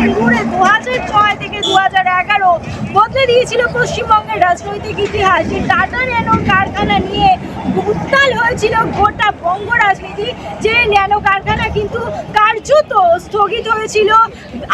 সিঙ্গুরে 2006 থেকে 2011 বদলে দিয়েছিল পশ্চিমবঙ্গের রাজনৈতিক ইতিহাস। যে টাটা ন্যানো কারখানা নিয়ে উত্তাল হয়েছিল গোটা বঙ্গ রাজনীতি, যে ন্যানো কারখানা কিন্তু কার্যত স্থগিত হয়েছিল,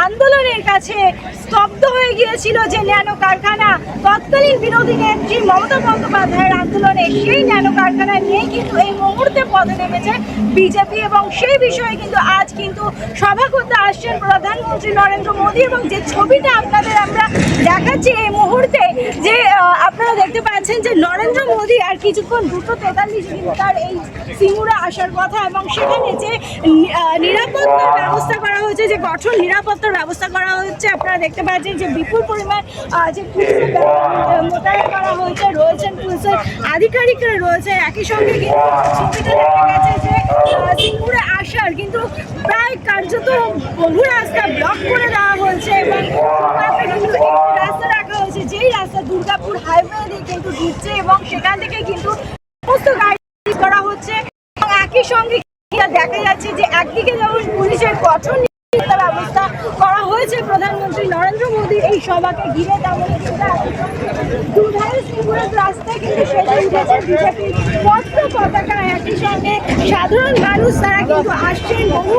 আন্দোলনের কাছে স্তব্ধ হয়ে গিয়েছিল যে ন্যানো কারখানা। তৎকালীন বিরোধী নেত্রী মমতা বন্দ্যোপাধ্যায়ের আন্দোলনে সেই ন্যানো কারখানা নিয়েই কিন্তু এই মুহূর্তে পদে নেমেছে বিজেপি, এবং সেই বিষয়ে কিন্তু আজ কিন্তু সভা করতে আসছেন প্রধানমন্ত্রী নরেন্দ্র মোদী। এবং যে ছবিটা আপনাদের আমরা দেখাচ্ছি এই মুহূর্তে, যে আপনারা দেখতে পাচ্ছেন যে নরেন্দ্র মোদী আর কিছুক্ষণ 2:43 কিন্তু তার এই সিঙ্গুরে আসার কথা, এবং সেখানে যে নিরাপত্তার ব্যবস্থা করা হয়েছে, যে কঠোর নিরাপত্তার ব্যবস্থা করা হচ্ছে, আপনারা দেখতে পাচ্ছেন যে বিপুল পরিমাণ যে পুলিশের মোতায়েন করা হয়েছে, রয়েছেন পুলিশের আধিকারিকরা রয়েছে। একই সঙ্গে কিন্তু ছবিতে দেখা গেছে যে সিঙ্গুরে আসার কিন্তু প্রায় কার্যত বহু রাস্তা ব্লক করে দেওয়া হয়েছে, এবং কিন্তু একটি রাস্তা রাখা হয়েছে, যেই রাস্তা দুর্গাপুর হাইওয়ে দিয়ে কিন্তু ঢুকছে, এবং সেখান থেকে কিন্তু সমস্ত গাড়ি করা হচ্ছে। এবং একই সঙ্গে দেখা যাচ্ছে যে একদিকে যেমন পুলিশের কঠোর নিরাপত্তা ব্যবস্থা করা হয়েছে প্রধানমন্ত্রী নরেন্দ্র মোদীর এই সভাকে ঘিরে, তেমন দুধারে সিঙ্গুরের রাস্তায় কিন্তু সেজে উঠেছে বিজেপির পতাকা। একই সঙ্গে সাধারণ মানুষ তারা কিন্তু আসছেন, বহু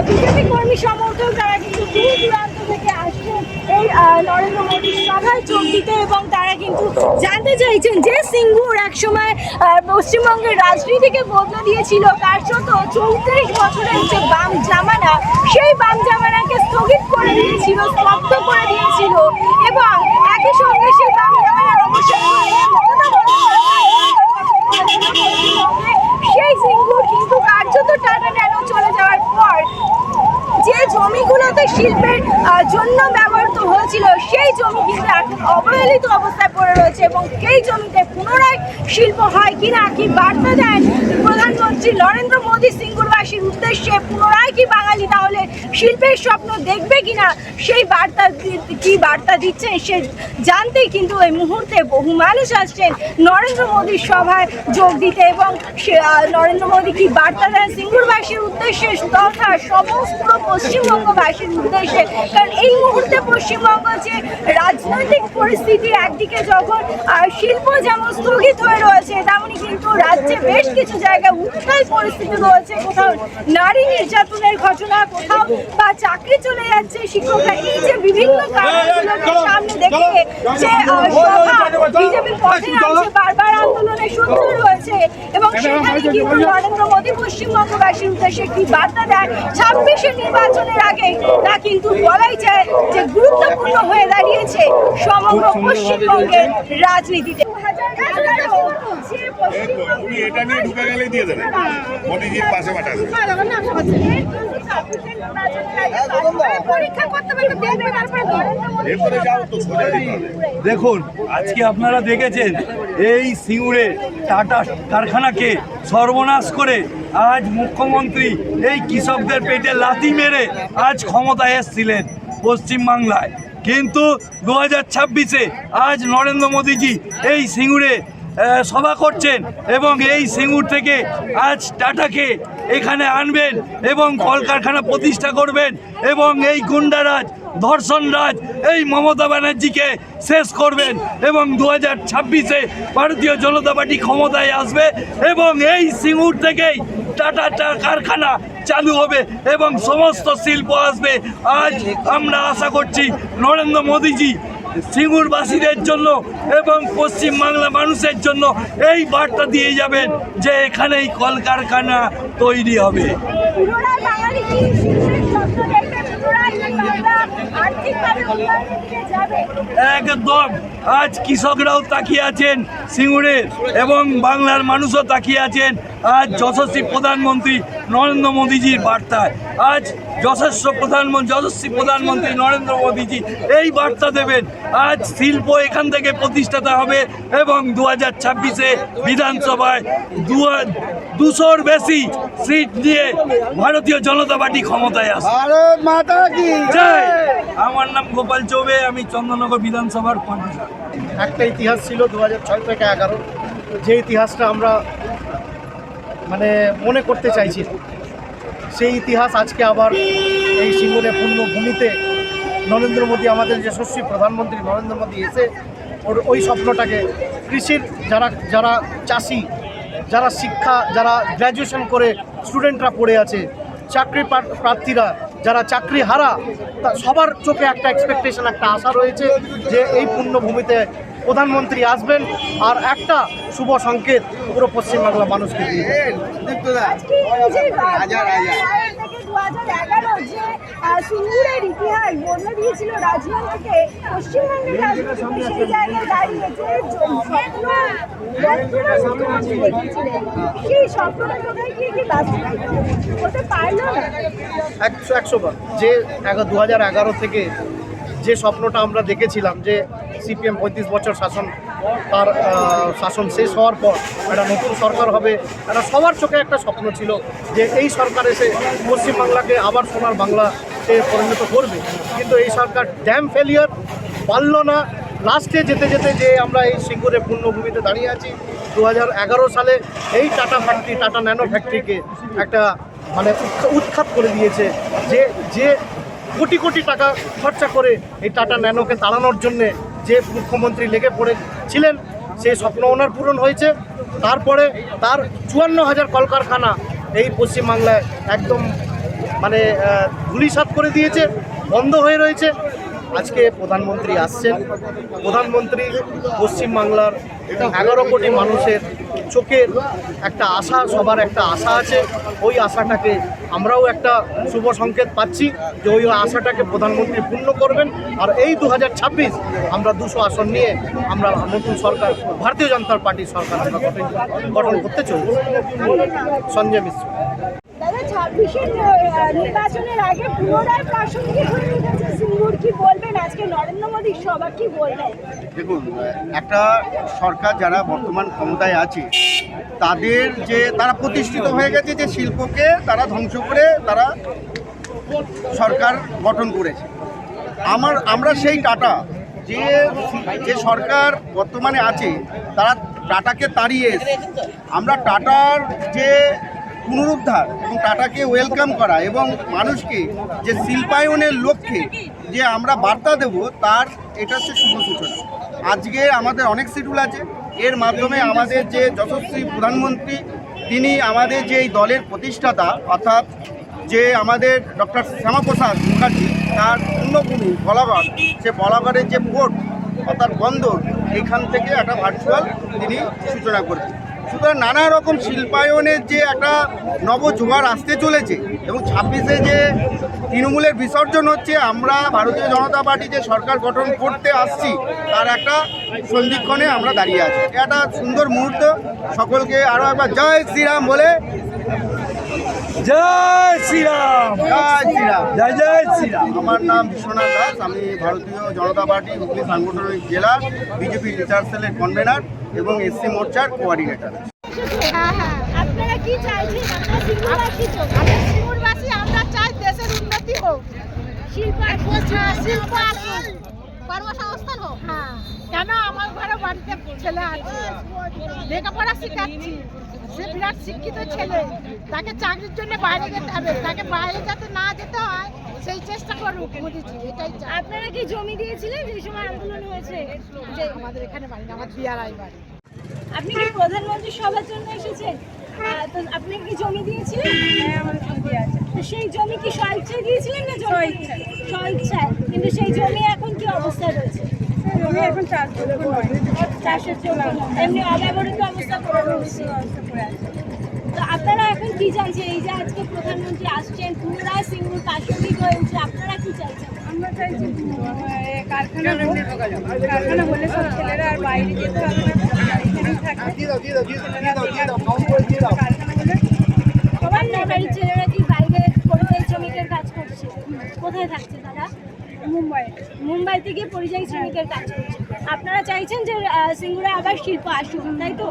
বিজেপি কর্মী সমর্থক তারা কিন্তু দূর দূরান্ত থেকে আসছেন এই নরেন্দ্র মোদীর সভায় যোগ দিতে, এবং তারা কিন্তু জানতে চাইছেন যে সিঙ্গুর একসময় পশ্চিমবঙ্গের রাজনীতিকে বদলে দিয়েছিল কার্যত 34 বছরের যে বাম জামানা, সেই বাম জামানাকে স্থগিত করে দিয়েছিল, স্তব্ধ করে দিয়েছিল, এবং একই সঙ্গে সেই বাম জামানার অবসান সেই সিঙ্গুর কিন্তু কার্যত টাটা ন্যানো চলে যাওয়ার পর যে জমিগুলোতে শিল্পের জন্য ব্যবহৃত হয়েছিল, সেই জমি কিন্তু এখন অবহেলিত অবস্থায় পড়ে রয়েছে, এবং সেই জমিতে পুনরায় শিল্প হয় কিনা, কি বার্তা দেন প্রধানমন্ত্রী নরেন্দ্র মোদী সিঙ্গুরবাসীর উদ্দেশ্যে, পুনরায় কি বাঙালি তাহলে শিল্পের স্বপ্ন দেখবে কিনা, সেই বার্তা কি বার্তা দিচ্ছেন সে জানতেই কিন্তু এই মুহূর্তে বহু মানুষ আসছেন নরেন্দ্র মোদীর সভায় যোগ দিতে, এবং নরেন্দ্র মোদী কি বার্তা দেন সিঙ্গুরবাসীর উদ্দেশ্যে তথা সমস্ত পশ্চিমবঙ্গবাসীর উদ্দেশ্যে। কারণ এই মুহূর্তে পশ্চিমবঙ্গ যে রাজনৈতিক পরিস্থিতি, একদিকে যখন শিল্প যেমন স্থগিত হয়ে রয়েছে, তেমনি কিন্তু রাজ্যে বেশ কিছু জায়গায় উত্তাল পরিস্থিতি রয়েছে, কোথাও নারী নির্যাতনের ঘটনা, কোথাও বা চাকরি চলে যাচ্ছে শিক্ষকরা। এই যে বিভিন্ন কারণগুলোকে সামনে দেখে যে বিজেপি পথে নামছে, বারবার আন্দোলনের সূত্র রয়েছে, এবং সেখানে কিন্তু নরেন্দ্র মোদী পশ্চিমবঙ্গবাসীর উদ্দেশ্যে কি বার্তা দেয় 26 নির্বাচনের আগে, তা কিন্তু বলাই যায় যে গুরুত্বপূর্ণ হয়ে দাঁড়িয়েছে সমগ্র পশ্চিমবঙ্গের রাজনীতিতে। দেখুন, আজকে আপনারা দেখেছেন এই সিঙ্গুরে টাটা কারখানাকে সর্বনাশ করে আজ মুখ্যমন্ত্রী এই কৃষকদের পেটে লাথি মেরে আজ ক্ষমতায় এসেছিলেন পশ্চিমবাংলায়, কিন্তু 2026-এ আজ নরেন্দ্র মোদীজি এই সিঙ্গুরে সভা করছেন, এবং এই সিঙ্গুর থেকে আজ টাটাকে এখানে আনবেন এবং কলকারখানা প্রতিষ্ঠা করবেন, এবং এই গুন্ডারাজ ধর্ষণরাজ এই মমতা ব্যানার্জিকে শেষ করবেন, এবং 2026-এ ভারতীয় জনতা পার্টি ক্ষমতায় আসবে, এবং এই সিঙ্গুর থেকেই টাটা কারখানা চালু হবে এবং সমস্ত শিল্প আসবে। আজ আমরা আশা করছি নরেন্দ্র মোদীজি সিঙ্গুরবাসীদের জন্য এবং পশ্চিমবাংলা মানুষের জন্য এই বার্তা দিয়ে যাবেন যে এখানেই কলকারখানা তৈরি হবে। একদম, আজ কৃষকরাও তাকিয়ে আছেন সিঙ্গুরের, এবং বাংলার মানুষও তাকিয়ে আছেন আজ যশস্বী প্রধানমন্ত্রী নরেন্দ্র মোদীজির বার্তায়। আজ যশস্বী প্রধানমন্ত্রী নরেন্দ্র মোদীজি এই বার্তা দেবেন, আজ শিল্প এখান থেকে প্রতিষ্ঠাতা হবে, এবং 2026-এ বিধানসভায় 200-র বেশি সিট নিয়ে ভারতীয় জনতা পার্টি ক্ষমতায় আসবে। আমার নাম গোপাল চৌবে, আমি চন্দননগর বিধানসভার কনভেনর। একটা ইতিহাস ছিল 2006 থেকে 11, যে ইতিহাসটা আমরা মনে করতে চাইছি, সেই ইতিহাস আজকে আবার এই সিঙ্গুরে পূর্ণভূমিতে নরেন্দ্র মোদী, আমাদের যশস্বী প্রধানমন্ত্রী নরেন্দ্র মোদী এসে ওই স্বপ্নটাকে কৃষির যারা যারা চাষি, যারা শিক্ষা, যারা গ্র্যাজুয়েশন করে স্টুডেন্টরা পড়ে আছে, চাকরি প্রার্থীরা যারা চাকরি হারা, সবার চোখে একটা এক্সপেকটেশন, একটা আশা রয়েছে যে এই পুণ্যভূমিতে প্রধানমন্ত্রী আসবেন আর একটা শুভ সংকেত পুরো পশ্চিমবাংলা মানুষকে দিয়ে আজকে এই যে 2011 যে সিঙ্গুরের ইতিহাস বদলে দিয়েছিল রাজনীতিকে, পশ্চিমবঙ্গের রাজনীতিকে সেই জায়গায় দাঁড়িয়ে যে স্বপ্ন বর্তমান মুখ্যমন্ত্রী দেখেছিলেন, সেই স্বপ্নটা কোথায় গিয়ে কি বাস্তবায়িত হতে পারলো না? 100 বার যে 2011 থেকে যে স্বপ্নটা আমরা দেখেছিলাম যে সিপিএম 35 বছর শাসন, তার শাসন শেষ হওয়ার পর একটা নতুন সরকার হবে, একটা সবার চোখে একটা স্বপ্ন ছিল যে এই সরকার এসে পশ্চিমবাংলাকে আবার সোনার বাংলাতে পরিণত করবে। কিন্তু এই সরকার ড্যাম ফেলিয়ার, পারল না। লাস্টে যেতে যেতে যে আমরা এই সিঙ্গুরে পূর্ণভূমিতে দাঁড়িয়ে আছি, 2011 সালে এই টাটা ফ্যাক্টরি, টাটা ন্যানো ফ্যাক্টরিকে একটা মানে উৎখাত করে দিয়েছে। যে কোটি কোটি টাকা খরচা করে এই টাটা ন্যানোকে তাড়ানোর জন্যে যে মুখ্যমন্ত্রী লেগে পড়েছিলেন, সেই স্বপ্ন ওনার পূরণ হয়েছে। তারপরে তার 54,000 কলকারখানা এই পশ্চিমবাংলায় একদম মানে ধূলিসাৎ করে দিয়েছে, বন্ধ হয়ে রয়েছে। আজকে প্রধানমন্ত্রী আসছেন, প্রধানমন্ত্রী পশ্চিমবাংলার 11 কোটি মানুষের চোখের একটা আশা, সবার একটা আশা আছে। ওই আশাটাকে আমরাও একটা শুভ সংকেত পাচ্ছি যে ওই আশাটাকে প্রধানমন্ত্রী পূর্ণ করবেন। আর এই 2026 আমরা 200 আসন নিয়ে আমরা নতুন সরকার, ভারতীয় জনতা পার্টির সরকার আমরা গঠন করতে চলছি। সঞ্জয় মিশ্র। দাদা, 26-এর নির্বাচনের আগে পুনরায় প্রাসঙ্গিক হয়ে উঠেছে সিঙ্গুর, কি বলবেন আজকে নরেন্দ্র মোদীর সভা, কি বলবেন? দেখুন, একটা সরকার যারা বর্তমান ক্ষমতায় আছে তারা প্রতিষ্ঠিত হয়ে গেছে যে শিল্পকে তারা ধ্বংস করে তারা সরকার গঠন করেছে। আমরা সেই টাটা যে সরকার বর্তমানে আছে তারা টাটাকে তাড়িয়ে এসেছে। আমরা টাটার যে পুনরুদ্ধার এবং টাটাকে ওয়েলকাম করা এবং মানুষকে যে শিল্পায়নের লক্ষ্যে যে আমরা বার্তা দেব, তার এটা হচ্ছে শুভ সূচনা। আজকে আমাদের অনেক শিডিউল আছে, এর মাধ্যমে আমাদের যে যশস্বী প্রধানমন্ত্রী, তিনি আমাদের যে এই দলের প্রতিষ্ঠাতা, অর্থাৎ যে আমাদের ডক্টর শ্যামাপ্রসাদ মুখার্জি, তার পূর্ণভূমি বলাগড়, সে বলাগড়ের যে পোর্ট অর্থাৎ বন্দর, এইখান থেকে একটা ভার্চুয়াল তিনি সূচনা করবেন। সুতরাং নানা রকম শিল্পায়নের যে একটা নবজোয়ার আসতে চলেছে এবং 26-এ যে তৃণমূলের বিসর্জন হচ্ছে, আমরা ভারতীয় জনতা পার্টি যে সরকার গঠন করতে আসছি তার একটা সন্ধিক্ষণে আমরা দাঁড়িয়ে আছি। একটা সুন্দর মুহূর্ত। সকলকে আরও একবার জয় শ্রীরাম বলে, জয় শ্রীরাম, জয় শ্রীরাম, জয় জয় শ্রীরাম। আমার নাম বিশ্বনাথ দাস, আমি ভারতীয় জনতা পার্টি হুগলি সাংগঠনিক জেলার বিজেপি রিসার্চ সেলের কনভেনার এবং এসসি মোর্চার কোঅর্ডিনেটর। আপনারা কি চাইছেন? সিঙ্গুরবাসী আমরা চাই দেশের উন্নতি হোক, শিল্প কর্মসংস্থান হোক। কেন আমার ঘরে বাড়িতে ছেলে আছে, লেখাপড়া শিখাচ্ছি, সে বিরাট শিক্ষিত ছেলে, তাকে চাকরির জন্য বাইরে যেতে হবে, তাকে বাইরে যাতে না যেতে হয় সেই চেষ্টা করুক মোদিজি, এটাই চাই। আপনারা কি জমি দিয়েছিলেন যে সময় আন্দোলন হয়েছে? যে আমাদের এখানে বাড়ি, আমার বিয়ারাই বাড়ি। আপনি কি প্রধানমন্ত্রীর সভার জন্য এসেছেন? তো আপনি কি জমি দিয়েছিলেন? হ্যাঁ, আমার জমি আছে। তো সেই জমি কি স্বইচ্ছায় দিয়েছিলেন না স্বইচ্ছায়? কিন্তু সেই জমি এখন কি অবস্থা রয়েছে? জমি এখন চাষের জন্য এমনি অব্যবহৃত অবস্থা করে রয়েছে। তো আপনারা এখন কি চাইছেন? এই যে আজকে প্রধানমন্ত্রী আসছেন, পুনরায় সিঙ্গুর প্রাসঙ্গিক হয়ে উঠছে, আপনারা কি চাইছেন? আমরা চাইছি কারখানা হলে সব ছেলেরা আর বাইরে যেতে হবে না, এখানেই থাকবে। সবার না, বাড়ির ছেলেরা কি বাইরে পরিযায়ী শ্রমিকের কাজ করছে? কোথায় থাকছে তারা? মুম্বাইতে গিয়ে পরিযায়ী শ্রমিকের কাজ করছে। আপনারা চাইছেন যে সিঙ্গুরে আবার শিল্প আসুক, তাই তো?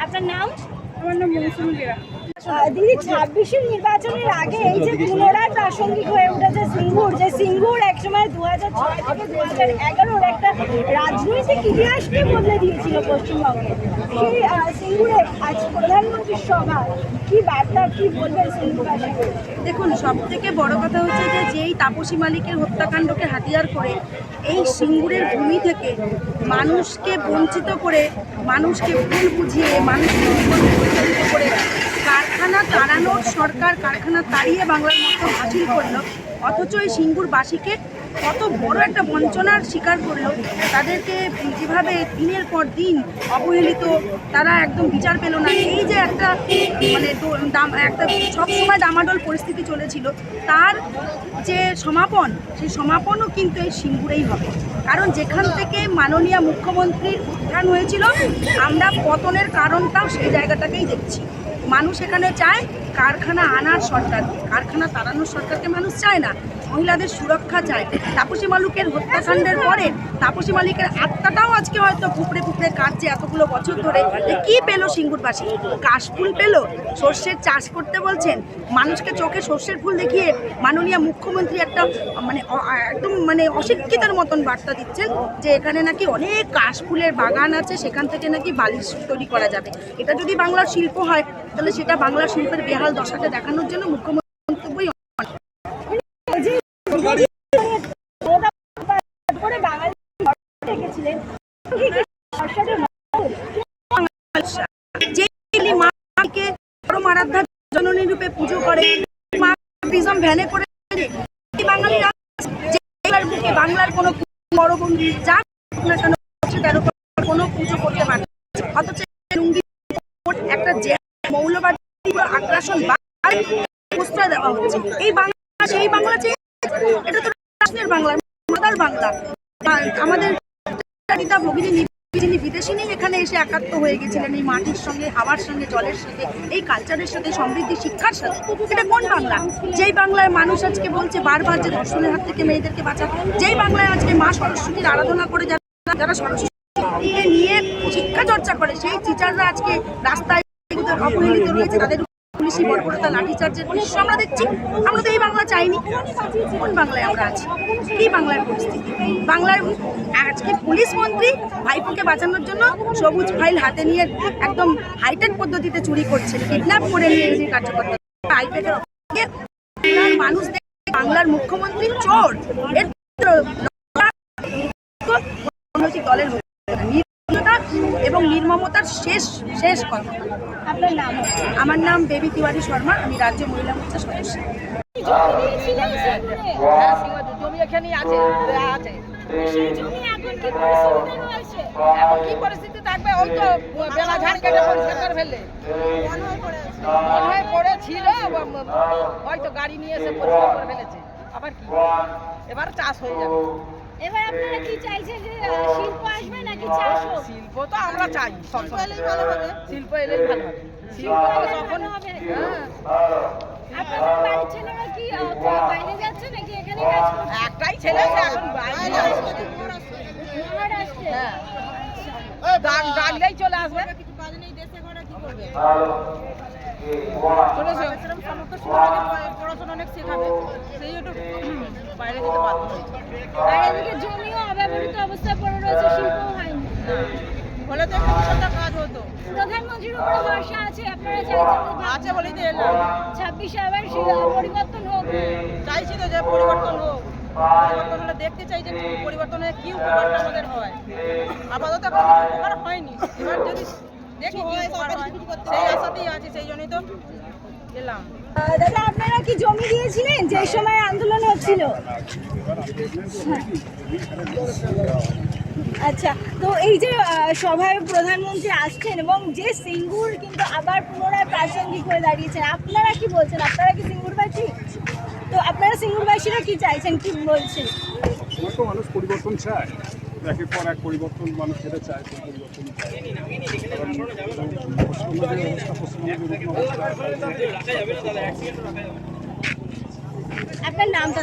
আপনার নাম? আমার নাম মৌসুমী বেরা। দিদি 26-এর নির্বাচনের আগে এই যে পুনরায় প্রাসঙ্গিক হয়ে উঠেছে সিঙ্গুর, যে সিঙ্গুর একসময় 2006 থেকে 2011-র একটা রাজনৈতিক ইতিহাসকে বদলে দিয়েছিল পশ্চিমবঙ্গে। সেই সিঙ্গুরে আজ প্রধানমন্ত্রীর সভা, কি বার্তা, কি বলবেন সিঙ্গুরবাসীকে? দেখুন, সব থেকে বড় কথা হচ্ছে যে যেই তাপসী মালিকের হত্যাকাণ্ডকে হাতিয়ার করে এই সিঙ্গুরের ভূমি থেকে মানুষকে বঞ্চিত করে, মানুষকে ভুল বুঝিয়ে, মানুষকে পরিচালিত করে কারখানা তাড়ানোর সরকার কারখানা তাড়িয়ে বাংলার মতো হাসিল করলো, অথচ এই সিঙ্গুরবাসীকে কত বড় একটা বঞ্চনার শিকার করলো। তাদেরকে যেভাবে দিনের পর দিন অবহেলিত, তারা একদম বিচার পেল না। এই যে একটা একটা সবসময় ডামাডোল পরিস্থিতি চলেছিল, তার যে সমাপন, সেই সমাপনও কিন্তু এই সিঙ্গুরেই হবে। কারণ যেখান থেকে মাননীয় মুখ্যমন্ত্রীর উত্থান হয়েছিল, আমরা পতনের কারণটাও সেই জায়গাটাকেই দেখছি। মানুষ এখানে চায় কারখানা আনার সরকার, কারখানা তাড়ানোর সরকারকে মানুষ চায় না। মহিলাদের সুরক্ষা চায়। তাপসী মালিকের হত্যাকাণ্ডের পরে তাপসী মালিকের আত্মাটাও আজকে হয়তো ফুপড়ে ফুপড়ে কাটছে এতগুলো বছর ধরে। কি পেল সিঙ্গুরবাসী? কাশফুল পেল? সর্ষের চাষ করতে বলছেন, মানুষকে চোখে সর্ষের ফুল দেখিয়ে মাননীয় মুখ্যমন্ত্রী একটা একদম অশিক্ষিতের মতন বার্তা দিচ্ছেন যে এখানে নাকি অনেক কাশফুলের বাগান আছে, সেখান থেকে নাকি বালিশ তৈরি করা যাবে। এটা যদি বাংলার শিল্প হয়, তাহলে সেটা বাংলার শিল্পের বেহাল দশাকে দেখানোর জন্য মুখ্যমন্ত্রী জননী রূপে পুজো করে, প্রিজম ভ্যানে করে বাঙালিরা বুকে বাংলার কোনো বড় বন্ধু যাক না কেন কোনো পুজো করতে পারে, অথচ একটা যে মৌলবাদ আগ্রাসন প্রশ্রয় দেওয়া হচ্ছে। এই বাংলা সেই বাংলা যে এটা তো রাষ্ট্রের বাংলা, মাতার বাংলা। আমাদের ভগিনী যিনি বিদেশি নেই, এখানে এসে একাত্ম হয়ে গেছিলেন এই মাটির সঙ্গে, হাওয়ার সঙ্গে, জলের সাথে, এই কালচারের সাথে, সমৃদ্ধি শিক্ষার সাথে। এটা কোন বাংলা? যেই বাংলায় মানুষ আজকে বলছে বারবার যে ধর্ষণের হাত থেকে মেয়েদেরকে বাঁচাতে, যেই বাংলায় আজকে মা সরস্বতীর আরাধনা করে যারা সরস্বতীকে নিয়ে শিক্ষা চর্চা করে, সেই টিচাররা আজকে রাস্তায় অবহেলিত রয়েছে, তাদের পুলিশি বর্বরতা, লাঠিচার্জের দৃশ্য আমরা দেখছি। আমরা তো এই বাংলা চাইনি। কোন বাংলায় আমরা আছি? কি বাংলার পরিস্থিতি? বাংলার আজকে পুলিশ মন্ত্রী ভাইপোকে বাঁচানোর জন্য সবুজ ফাইল হাতে নিয়ে একদম হাইটেক পদ্ধতিতে চুরি করছে, কিডন্যাপ করে নিয়ে এসে কার্যকর্তা মানুষ দেখে বাংলার মুখ্যমন্ত্রী চোর। এর রাজনৈতিক দলের এবং নির্মমতার শেষ কথা। আপনার নাম? আমার নাম বেবি তিওয়ারি শর্মা, আমি রাজ্য মহিলা মোর্চার সদস্য। জমি এখানেই আছে। এখন কি পরিস্থিতি থাকবে? ওই তো বেলা ঝাড় কেটে পরিষ্কার করে ফেললে মনে হয় পড়েছিল, হয়তো গাড়ি নিয়ে এসে পরিষ্কার করে ফেলেছে। আবার কি এবার চাষ হয়ে যাবে। এবার আপনারা কি চাইছেন যে শিল্প আসবে নাকি চাষ হোক? শিল্প তো আমরা চাই, শিল্প এলেই ভালো হবে। শিল্প এলেই ভালো হবে। শিল্প যখন আপনাদের বাড়ির ছেলেরা কি বাইরে যাচ্ছে নাকি এখানে কাজ করছে? একটাই ছেলে, সে এখন বাইরে যাচ্ছে। মহারাষ্ট্রে। হ্যাঁ, ডাকলেই চলে আসবে। পড়াশোনা অনেক শেখাবে, সেই একটু বাইরে যেতে বাধ্য হয়েছে। আর এদিকে জমিও অব্যবহৃত অবস্থায় পড়ে রয়েছে, শিল্প হয়নি। হলে তো একটু বিশাল কাজ হতো। প্রধানমন্ত্রীর উপরে ভরসা আছে, আপনারা চাইছেন আছে বলেই তো এলাম। 26 আবার পরিবর্তন হোক। চাইছি তো যে পরিবর্তন হোক। পরিবর্তন হলে দেখতে চাই যে পরিবর্তনের কি উপকারটা আমাদের হয়। আপাতত এখন কিছু উপকার হয়নি। এবার যদি দেখি কি উপকার হয়, সেই আশাতেই আছি, সেই জন্যই তো এলাম। দাদা, আপনারা কি জমি দিয়েছিলেন যে সময় আন্দোলন হচ্ছিল? আচ্ছা, তো এই যে সভায় প্রধানমন্ত্রী আসছেন এবং যে সিঙ্গুর কিন্তু আবার পুনরায় প্রাসঙ্গিক হয়ে দাঁড়িয়েছেন, আপনারা কি বলছেন? আপনারা কি সিঙ্গুরবাসী? তো আপনারা সিঙ্গুরবাসীরা কি চাইছেন, কি বলছেন? তো মানুষ পরিবর্তন চায়, একের পর এক পরিবর্তন মানুষ যেটা চায়, পরিবর্তন আপনার নামটা?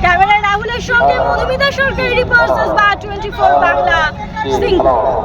ক্যামেরা রাহুলের সঙ্গে মধুমিতা সরকারি, রিপোর্টার্স বা 24 বাংলা, সিঙ্গুর।